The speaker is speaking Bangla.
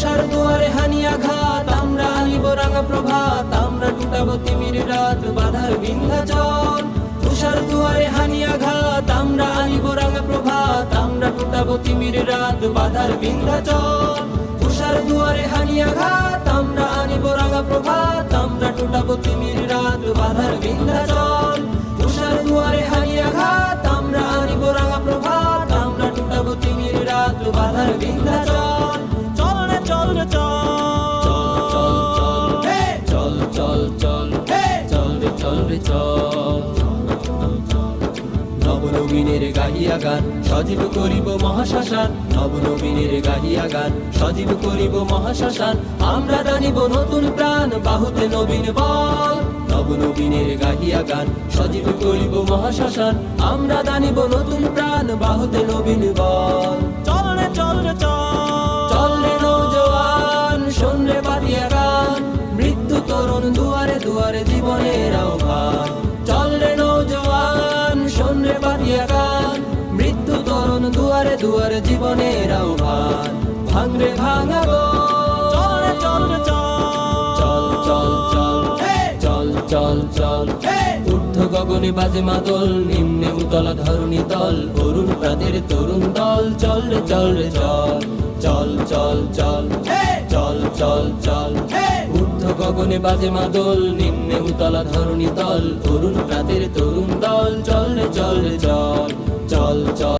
তুষার দুয়ারে হানি আঘাত, আমরা আনিব রাঙা প্রভাত, আমরা টুটাবো তিমির রাত বাধার বিন্ধ্যাচল। তুষার দুয়ারে হানি আঘাত, আমরা আনিব রাঙা প্রভাত, আমরা টুটাবো তিমির রাত বাধার বিন্ধ্যাচল। তুষার দুয়ারে হানি আঘাত, আমরা আনিব রাঙা প্রভাত, আমরা টুটাবো তিমির রাত বাধার বিন্ধ্যাচল। তুষার দুয়ারে হানি আঘাত, আমরা আনিব রাঙা প্রভাত, আমরা টুটাবো তিমির রাত বাধার বিন্ধ্যাচল। চল রে চল রে চল, চল চল হে চল চল চল হে চল রে চল রে চল। নবনবীনের গাহিয়া গান সজীব করিব মহাশ্মশান, নবনবীনের গাহিয়া গান সজীব করিব মহাশ্মশান। আমরা দানিব নতুন প্রাণ বাহুতে নবীন বল, নবনবীনের গাহিয়া গান সজীব করিব মহাশ্মশান। আমরা দানিব নতুন প্রাণ বাহুতে নবীন বল। চল রে চল রে চল, চল রে নৌজওয়ান শোন রে বাদিয়া গান, মৃত্যু তরুণ দুয়ারে দুয়ারে জীবনের আহ্বান। চল রে নৌজওয়ান শোন রে বাদিয়া গান, মৃত্যু তরুণ দুয়ারে দুয়ারে জীবনের আহ্বান। ভাঙ রে ভাঙাবো, চল রে চল রে চল, চল চল চল হে চল চল চল হে। ঊর্ধ্ব গগনে বাজে মাদল, নিম্নে উতলা ধরণী তল, অরুণ প্রাতের তরুণ দল। চল রে চল রে চল, চল চল চল হে চল চল চল হে। ঊর্ধ্ব গগনে বাজে মাদল, নিম্নে উতলা ধরণী তল, অরুণ প্রাতের তরুণ দল। চল রে চল রে চল, চল চল।